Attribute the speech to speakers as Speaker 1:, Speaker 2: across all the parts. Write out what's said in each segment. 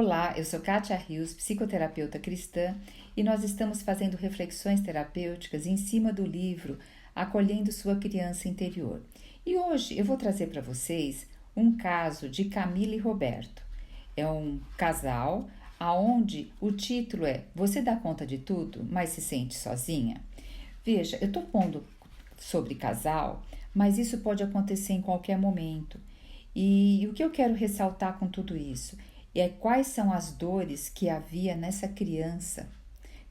Speaker 1: Olá, eu sou Kátia Rios, psicoterapeuta cristã, e nós estamos fazendo reflexões terapêuticas em cima do livro Acolhendo Sua Criança Interior. E hoje eu vou trazer para vocês um caso de Camila e Roberto. É um casal aonde o título é Você dá conta de tudo, mas se sente sozinha? Veja, eu estou pondo sobre casal, mas isso pode acontecer em qualquer momento. E o que eu quero ressaltar com tudo isso é quais são as dores que havia nessa criança,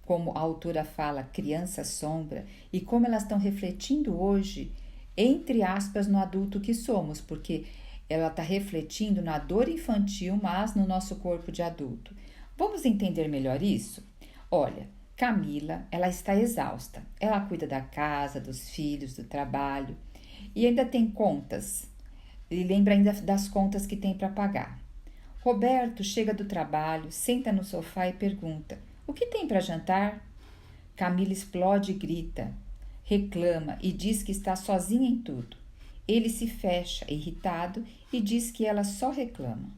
Speaker 1: como a autora fala, criança sombra, e como elas estão refletindo hoje, entre aspas, no adulto que somos, porque ela está refletindo na dor infantil, mas no nosso corpo de adulto. Vamos entender melhor isso? Olha, Camila, ela está exausta. Ela cuida da casa, dos filhos, do trabalho e ainda tem contas. E lembra ainda das contas que tem para pagar. Roberto chega do trabalho, senta no sofá e pergunta: o que tem para jantar? Camila explode e grita, reclama e diz que está sozinha em tudo. Ele se fecha, irritado, e diz que ela só reclama.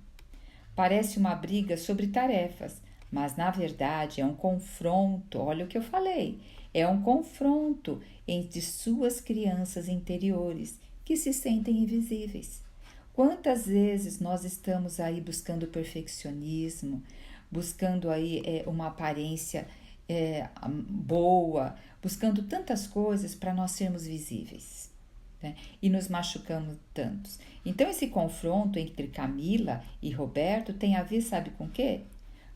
Speaker 1: Parece uma briga sobre tarefas, mas na verdade é um confronto, olha o que eu falei, é um confronto entre suas crianças interiores que se sentem invisíveis. Quantas vezes nós estamos aí buscando perfeccionismo, buscando aí uma aparência boa, buscando tantas coisas para nós sermos visíveis, né? E nos machucamos tantos. Então esse confronto entre Camila e Roberto tem a ver, sabe com o quê?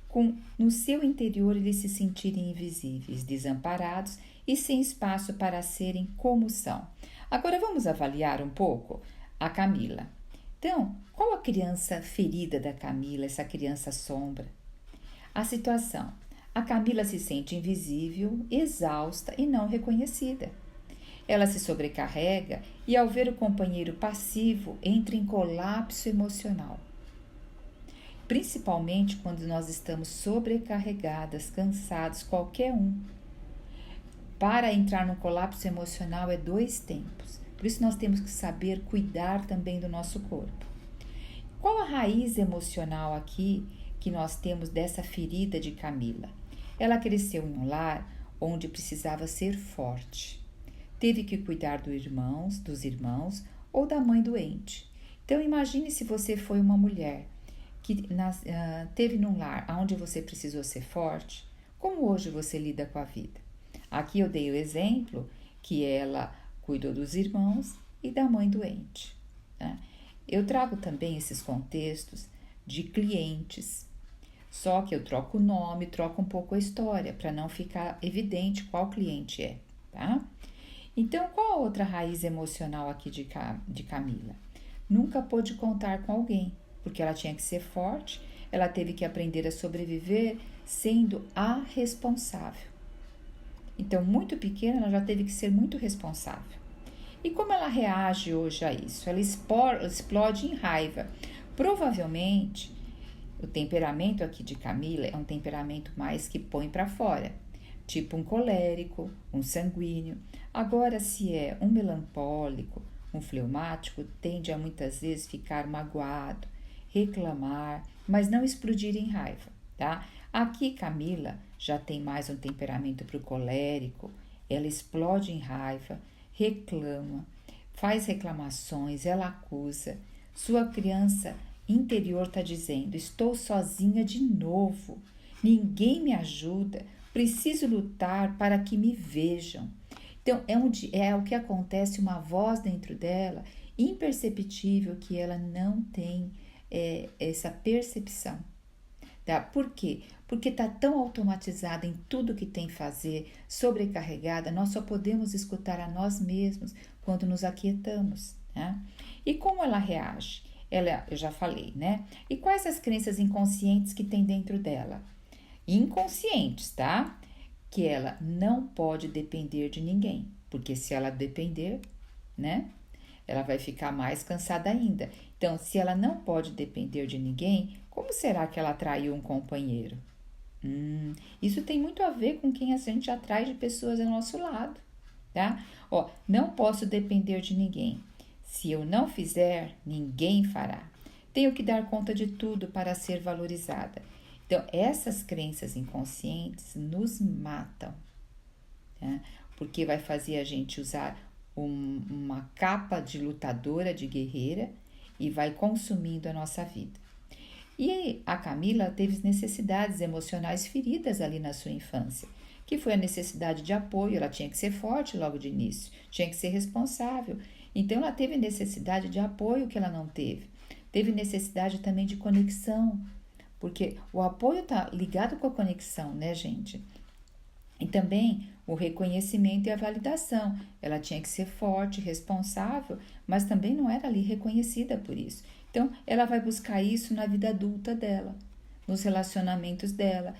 Speaker 1: Com no seu interior eles se sentirem invisíveis, desamparados e sem espaço para serem como são. Agora vamos avaliar um pouco a Camila. Então, qual a criança ferida da Camila, essa criança sombra? A situação. A Camila se sente invisível, exausta e não reconhecida. Ela se sobrecarrega e, ao ver o companheiro passivo, entra em colapso emocional. Principalmente quando nós estamos sobrecarregadas, cansados, qualquer um. Para entrar no colapso emocional é 2 tempos. Por isso nós temos que saber cuidar também do nosso corpo. Qual a raiz emocional aqui que nós temos dessa ferida de Camila? Ela cresceu em um lar onde precisava ser forte. Teve que cuidar dos irmãos ou da mãe doente. Então imagine se você foi uma mulher que teve num lar onde você precisou ser forte, como hoje você lida com a vida? Aqui eu dei o exemplo que ela cuidou dos irmãos e da mãe doente, né? Eu trago também esses contextos de clientes, só que eu troco o nome, troco um pouco a história, para não ficar evidente qual cliente é, tá? Então, qual a outra raiz emocional aqui de Camila? Nunca pôde contar com alguém, porque ela tinha que ser forte, ela teve que aprender a sobreviver sendo a responsável. Então, muito pequena, ela já teve que ser muito responsável. E como ela reage hoje a isso? Ela explode em raiva. Provavelmente, o temperamento aqui de Camila é um temperamento mais que põe para fora, tipo um colérico, um sanguíneo. Agora, se é um melancólico, um fleumático, tende a muitas vezes ficar magoado, reclamar, mas não explodir em raiva, tá? Aqui, Camila já tem mais um temperamento para o colérico, ela explode em raiva, reclama, faz reclamações, ela acusa. Sua criança interior está dizendo: estou sozinha de novo, ninguém me ajuda, preciso lutar para que me vejam. Então, é o que acontece, uma voz dentro dela, imperceptível, que ela não tem essa percepção. Tá? Por quê? Porque está tão automatizada em tudo que tem que fazer, sobrecarregada, nós só podemos escutar a nós mesmos quando nos aquietamos, né? E como ela reage? Eu já falei, né? E quais as crenças inconscientes que tem dentro dela? Inconscientes, tá? Que ela não pode depender de ninguém, porque se ela depender, né? Ela vai ficar mais cansada ainda. Então, se ela não pode depender de ninguém, como será que ela atraiu um companheiro? Isso tem muito a ver com quem a gente atrai de pessoas ao nosso lado, tá? Ó, não posso depender de ninguém. Se eu não fizer, ninguém fará. Tenho que dar conta de tudo para ser valorizada. Então, essas crenças inconscientes nos matam, né? Porque vai fazer a gente usar uma capa de lutadora, de guerreira, e vai consumindo a nossa vida. E a Camila teve necessidades emocionais feridas ali na sua infância, que foi a necessidade de apoio. Ela tinha que ser forte logo de início, tinha que ser responsável. Então ela teve necessidade de apoio que ela não teve. Teve necessidade também de conexão, porque o apoio está ligado com a conexão, né, gente? E também o reconhecimento e a validação. Ela tinha que ser forte, responsável, mas também não era ali reconhecida por isso. Então, ela vai buscar isso na vida adulta dela, nos relacionamentos dela.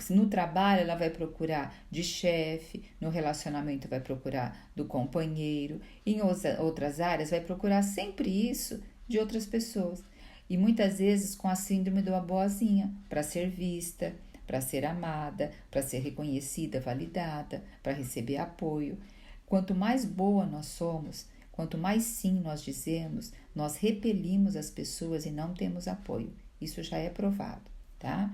Speaker 1: No trabalho, ela vai procurar de chefe, no relacionamento, vai procurar do companheiro, em outras áreas, vai procurar sempre isso de outras pessoas. E muitas vezes com a síndrome da boazinha, para ser vista, para ser amada, para ser reconhecida, validada, para receber apoio. Quanto mais boa nós somos, quanto mais sim nós dizemos, nós repelimos as pessoas e não temos apoio. Isso já é provado, tá?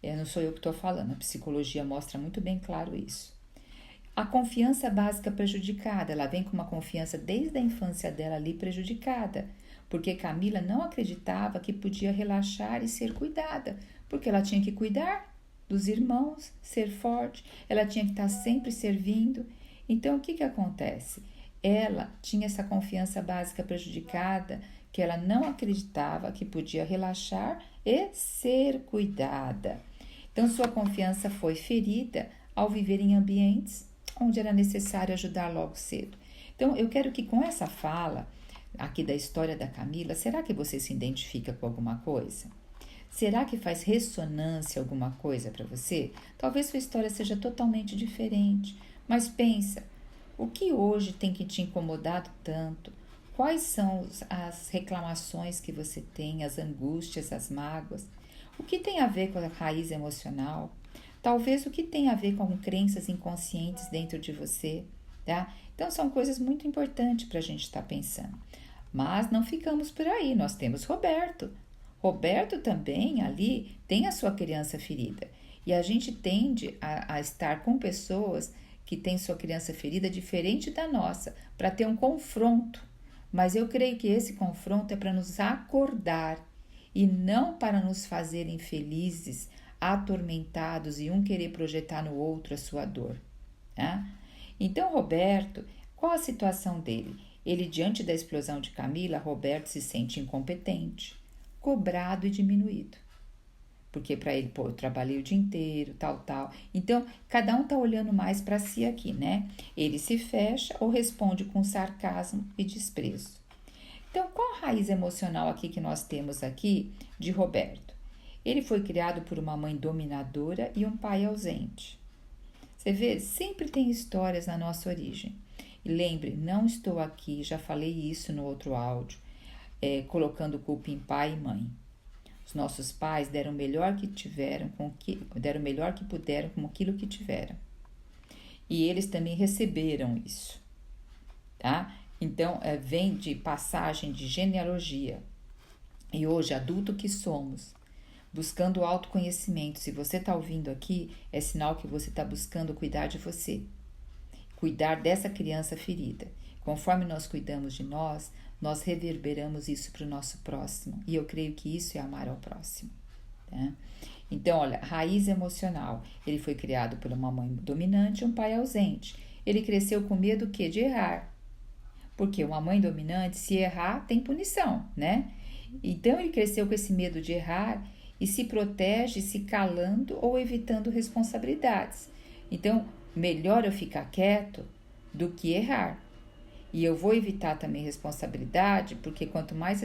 Speaker 1: Não sou eu que estou falando, a psicologia mostra muito bem claro isso. A confiança básica prejudicada, ela vem com uma confiança desde a infância dela ali prejudicada, porque Camila não acreditava que podia relaxar e ser cuidada, porque ela tinha que cuidar dos irmãos, ser forte, ela tinha que estar sempre servindo. Então, o que acontece? Ela tinha essa confiança básica prejudicada, que ela não acreditava que podia relaxar e ser cuidada. Então, sua confiança foi ferida ao viver em ambientes onde era necessário ajudar logo cedo. Então, eu quero que com essa fala aqui da história da Camila, será que você se identifica com alguma coisa? Será que faz ressonância alguma coisa para você? Talvez sua história seja totalmente diferente, mas pensa, o que hoje tem que te incomodado tanto? Quais são as reclamações que você tem, as angústias, as mágoas? O que tem a ver com a raiz emocional? Talvez o que tem a ver com crenças inconscientes dentro de você, tá? Então são coisas muito importantes para a gente estar pensando. Mas não ficamos por aí, nós temos Roberto. Roberto também ali tem a sua criança ferida. E a gente tende a estar com pessoas que têm sua criança ferida diferente da nossa, para ter um confronto. Mas eu creio que esse confronto é para nos acordar e não para nos fazer infelizes, atormentados e um querer projetar no outro a sua dor. Tá? Então, Roberto, qual a situação dele? Ele, diante da explosão de Camila, Roberto se sente incompetente, cobrado e diminuído. Porque para ele, eu trabalhei o dia inteiro, tal. Então, cada um tá olhando mais para si aqui, né? Ele se fecha ou responde com sarcasmo e desprezo. Então, qual a raiz emocional aqui que nós temos aqui de Roberto? Ele foi criado por uma mãe dominadora e um pai ausente. Você vê, sempre tem histórias na nossa origem. E lembre, não estou aqui, já falei isso no outro áudio, colocando culpa em pai e mãe. Os nossos pais deram o melhor que tiveram, deram o melhor que puderam com aquilo que tiveram. E eles também receberam isso, tá? Então, vem de passagem de genealogia. E hoje, adulto que somos, buscando autoconhecimento, se você está ouvindo aqui, é sinal que você está buscando cuidar de você. Cuidar dessa criança ferida. Conforme nós cuidamos de nós, nós reverberamos isso para o nosso próximo. E eu creio que isso é amar ao próximo. Tá? Então, olha, raiz emocional. Ele foi criado por uma mãe dominante e um pai ausente. Ele cresceu com medo do quê? De errar. Porque uma mãe dominante, se errar, tem punição, né? Então, ele cresceu com esse medo de errar e se protege se calando ou evitando responsabilidades. Então, melhor eu ficar quieto do que errar. E eu vou evitar também responsabilidade, porque quanto mais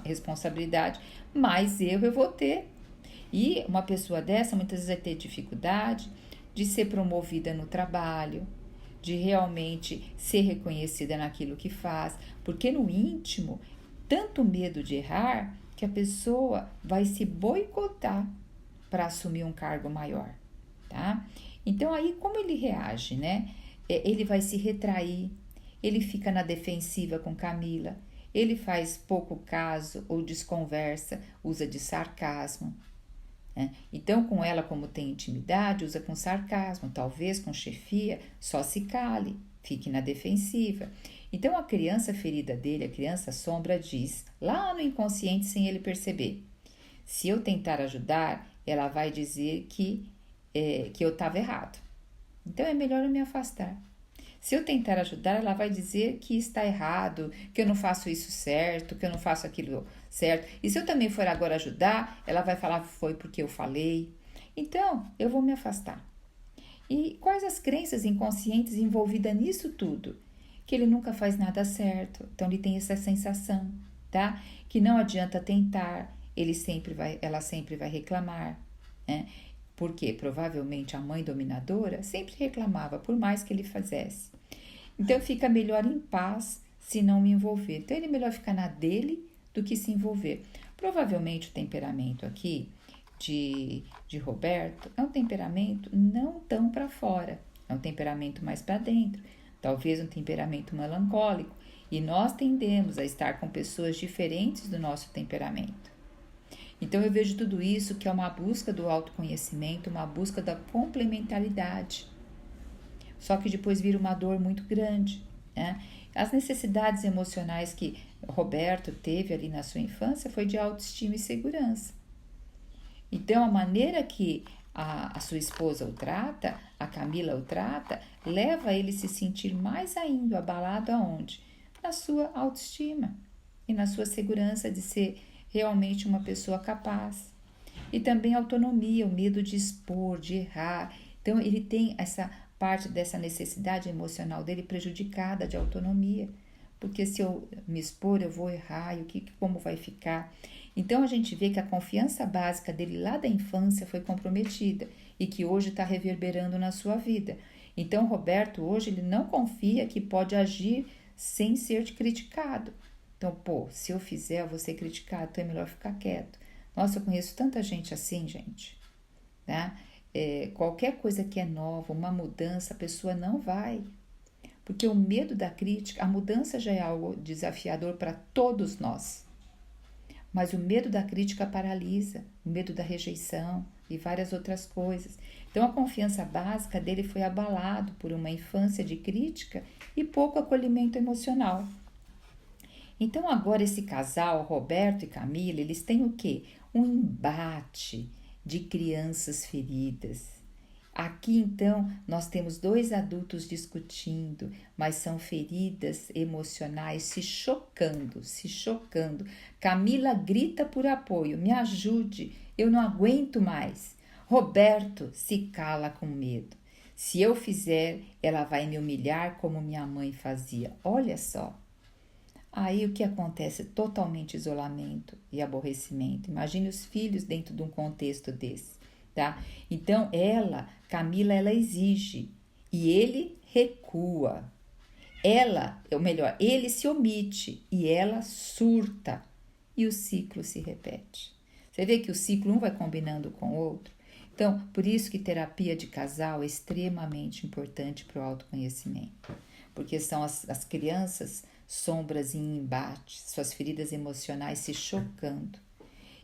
Speaker 1: responsabilidade, mais erro eu vou ter. E uma pessoa dessa muitas vezes vai ter dificuldade de ser promovida no trabalho, de realmente ser reconhecida naquilo que faz, porque no íntimo, tanto medo de errar que a pessoa vai se boicotar para assumir um cargo maior, tá? Então aí como ele reage, né? Ele vai se retrair, ele fica na defensiva com Camila, ele faz pouco caso ou desconversa, usa de sarcasmo, né? Então, com ela, como tem intimidade, usa com sarcasmo, talvez com chefia, só se cale, fique na defensiva. Então, a criança ferida dele, a criança sombra, diz, lá no inconsciente, sem ele perceber: se eu tentar ajudar, ela vai dizer que eu estava errado. Então, é melhor eu me afastar. Se eu tentar ajudar, ela vai dizer que está errado, que eu não faço isso certo, que eu não faço aquilo certo. E se eu também for agora ajudar, ela vai falar que foi porque eu falei. Então, eu vou me afastar. E quais as crenças inconscientes envolvidas nisso tudo? Que ele nunca faz nada certo. Então, ele tem essa sensação, tá? Que não adianta tentar, ela sempre vai reclamar, né? Porque provavelmente a mãe dominadora sempre reclamava, por mais que ele fizesse. Então fica melhor em paz se não me envolver. Então ele é melhor ficar na dele do que se envolver. Provavelmente o temperamento aqui de Roberto é um temperamento não tão para fora, é um temperamento mais para dentro, talvez um temperamento melancólico. E nós tendemos a estar com pessoas diferentes do nosso temperamento. Então eu vejo tudo isso que é uma busca do autoconhecimento, uma busca da complementaridade. Só que depois vira uma dor muito grande, né? As necessidades emocionais que Roberto teve ali na sua infância foi de autoestima e segurança. Então a maneira que a sua esposa o trata, a Camila o trata, leva ele a se sentir mais ainda abalado aonde? Na sua autoestima e na sua segurança de ser realmente uma pessoa capaz. E também autonomia, o medo de expor, de errar. Então ele tem essa parte dessa necessidade emocional dele prejudicada de autonomia. Porque se eu me expor, eu vou errar, e como vai ficar? Então a gente vê que a confiança básica dele lá da infância foi comprometida e que hoje está reverberando na sua vida. Então Roberto hoje ele não confia que pode agir sem ser criticado. Então, se eu fizer, eu vou ser criticado, então é melhor ficar quieto. Nossa, eu conheço tanta gente assim, gente. Tá? Qualquer coisa que é nova, uma mudança, a pessoa não vai. Porque o medo da crítica, a mudança já é algo desafiador para todos nós. Mas o medo da crítica paralisa, o medo da rejeição e várias outras coisas. Então, a confiança básica dele foi abalado por uma infância de crítica e pouco acolhimento emocional. Então agora esse casal, Roberto e Camila, eles têm o quê? Um embate de crianças feridas. Aqui então nós temos dois adultos discutindo, mas são feridas emocionais se chocando, se chocando. Camila grita por apoio, me ajude, eu não aguento mais. Roberto se cala com medo. Se eu fizer, ela vai me humilhar como minha mãe fazia. Olha só. Aí o que acontece? Totalmente isolamento e aborrecimento. Imagine os filhos dentro de um contexto desse, tá? Então Camila, ela exige e ele recua. Ele se omite e ela surta e o ciclo se repete. Você vê que o ciclo um vai combinando com o outro? Então, por isso que terapia de casal é extremamente importante para o autoconhecimento, porque são as crianças sombras em embate, suas feridas emocionais se chocando.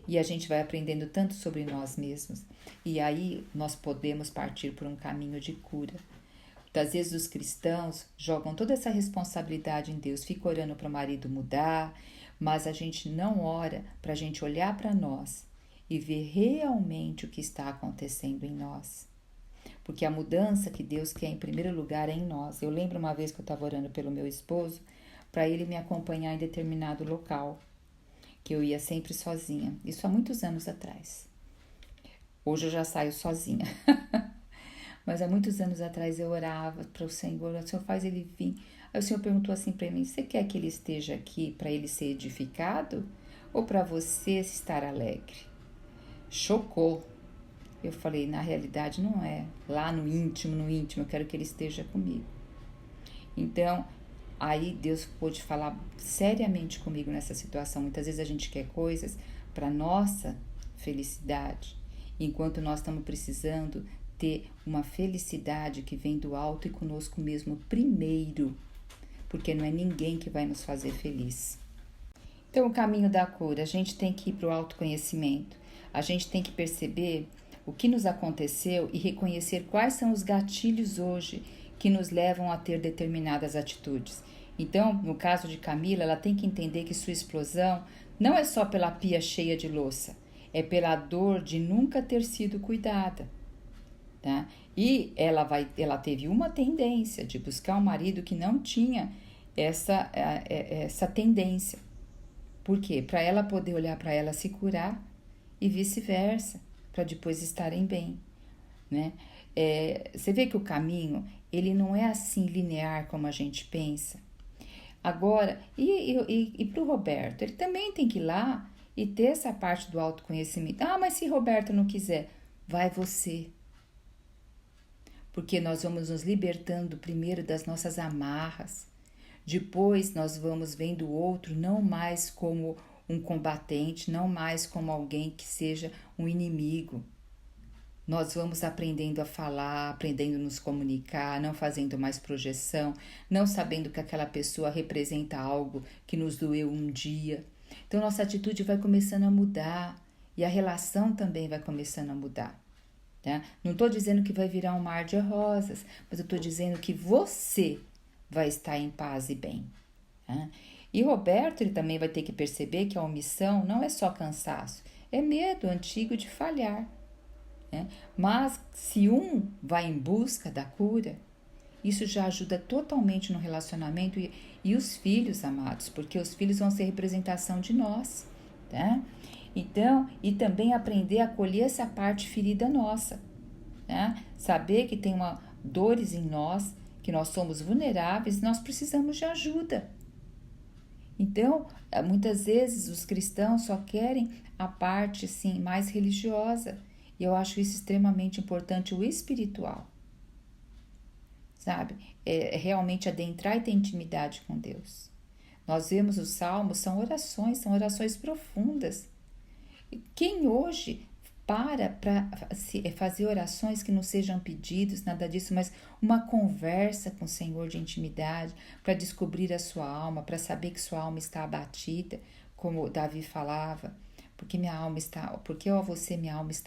Speaker 1: E a gente vai aprendendo tanto sobre nós mesmos. E aí nós podemos partir por um caminho de cura. Muitas vezes os cristãos jogam toda essa responsabilidade em Deus, fica orando para o marido mudar, mas a gente não ora para a gente olhar para nós e ver realmente o que está acontecendo em nós. Porque a mudança que Deus quer em primeiro lugar é em nós. Eu lembro uma vez que eu estava orando pelo meu esposo, para ele me acompanhar em determinado local, que eu ia sempre sozinha. Isso há muitos anos atrás. Hoje eu já saio sozinha. Mas há muitos anos atrás eu orava para o Senhor, o Senhor faz ele vir. Aí o Senhor perguntou assim para mim, você quer que ele esteja aqui para ele ser edificado? Ou para você estar alegre? Chocou. Eu falei, na realidade não é. Lá no íntimo, eu quero que ele esteja comigo. Então, aí Deus pôde falar seriamente comigo nessa situação. Muitas vezes a gente quer coisas para nossa felicidade, enquanto nós estamos precisando ter uma felicidade que vem do alto e conosco mesmo primeiro, porque não é ninguém que vai nos fazer feliz. Então, o caminho da cura, a gente tem que ir para o autoconhecimento. a gente tem que perceber o que nos aconteceu e reconhecer quais são os gatilhos hoje que nos levam a ter determinadas atitudes. Então, no caso de Camila, ela tem que entender que sua explosão não é só pela pia cheia de louça, é pela dor de nunca ter sido cuidada. Tá? E ela teve uma tendência de buscar um marido que não tinha essa tendência. Por quê? Para ela poder olhar para ela se curar e vice-versa, para depois estarem bem. Né? Você vê que o caminho ele não é assim linear como a gente pensa. Agora, e para o Roberto, ele também tem que ir lá e ter essa parte do autoconhecimento. Ah, mas se Roberto não quiser, vai você. Porque nós vamos nos libertando primeiro das nossas amarras. Depois nós vamos vendo o outro não mais como um combatente, não mais como alguém que seja um inimigo. Nós vamos aprendendo a falar, aprendendo a nos comunicar, não fazendo mais projeção, não sabendo que aquela pessoa representa algo que nos doeu um dia. Então nossa atitude vai começando a mudar e a relação também vai começando a mudar. Tá? Não estou dizendo que vai virar um mar de rosas, mas eu estou dizendo que você vai estar em paz e bem. Tá? E Roberto ele também vai ter que perceber que a omissão não é só cansaço, é medo antigo de falhar. Né? Mas se um vai em busca da cura, isso já ajuda totalmente no relacionamento e os filhos, amados, porque os filhos vão ser representação de nós. Tá? Então, e também aprender a acolher essa parte ferida nossa. Né? Saber que tem dores em nós, que nós somos vulneráveis, nós precisamos de ajuda. Então, muitas vezes os cristãos só querem a parte assim, mais religiosa. E eu acho isso extremamente importante, o espiritual. Sabe? É realmente adentrar e ter intimidade com Deus. Nós vemos os salmos, são orações profundas. Quem hoje para fazer orações que não sejam pedidos, nada disso, mas uma conversa com o Senhor de intimidade, para descobrir a sua alma, para saber que sua alma está abatida, como Davi falava, porque minha alma está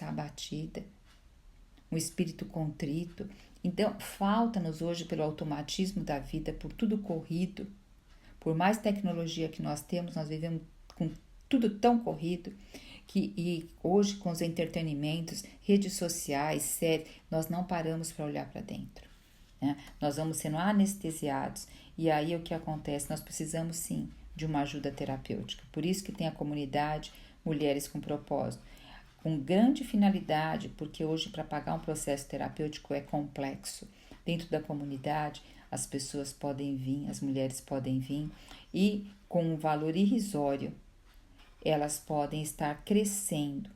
Speaker 1: abatida, um espírito contrito. Então, falta-nos hoje pelo automatismo da vida, por tudo corrido, por mais tecnologia que nós temos, nós vivemos com tudo tão corrido, e hoje com os entretenimentos, redes sociais, séries, nós não paramos para olhar para dentro. Né? Nós vamos sendo anestesiados. E aí o que acontece? Nós precisamos sim de uma ajuda terapêutica. Por isso que tem a comunidade Mulheres com Propósito. Com grande finalidade, porque hoje para pagar um processo terapêutico é complexo. Dentro da comunidade, as pessoas podem vir, as mulheres podem vir e com um valor irrisório, elas podem estar crescendo.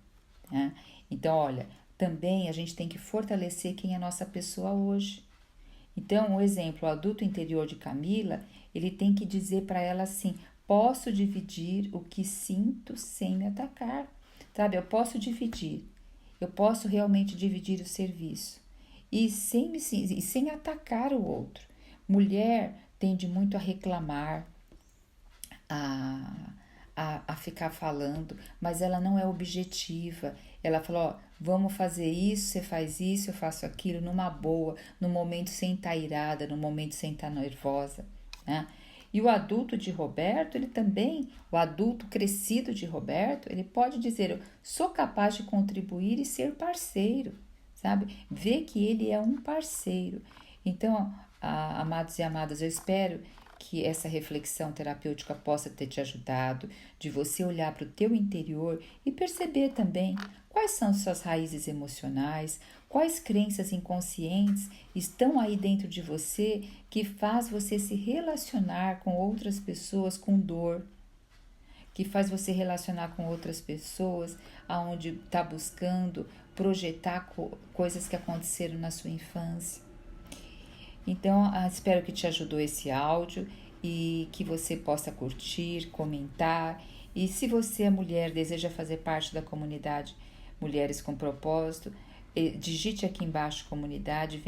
Speaker 1: Né? Então, olha, também a gente tem que fortalecer quem é nossa pessoa hoje. Então, um exemplo, o adulto interior de Camila, ele tem que dizer para ela assim, posso dividir o que sinto sem me atacar. Sabe, eu posso dividir, eu posso realmente dividir o serviço e sem atacar o outro. Mulher tende muito a reclamar, a ficar falando, mas ela não é objetiva. Ela fala, ó, vamos fazer isso, você faz isso, eu faço aquilo, numa boa, no momento sem estar irada, no momento sem estar nervosa, né? E o adulto de Roberto, ele também, o adulto crescido de Roberto, ele pode dizer, eu sou capaz de contribuir e ser parceiro, sabe? Ver que ele é um parceiro. Então, amados e amadas, eu espero que essa reflexão terapêutica possa ter te ajudado, de você olhar para o teu interior e perceber também quais são suas raízes emocionais, quais crenças inconscientes estão aí dentro de você que faz você se relacionar com outras pessoas com dor, que faz você relacionar com outras pessoas aonde está buscando projetar coisas que aconteceram na sua infância. Então, espero que te ajudou esse áudio e que você possa curtir, comentar. E se você é mulher, deseja fazer parte da comunidade Mulheres com Propósito, digite aqui embaixo comunidade,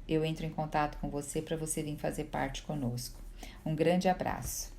Speaker 1: eu entro em contato com você para você vir fazer parte conosco. Um grande abraço.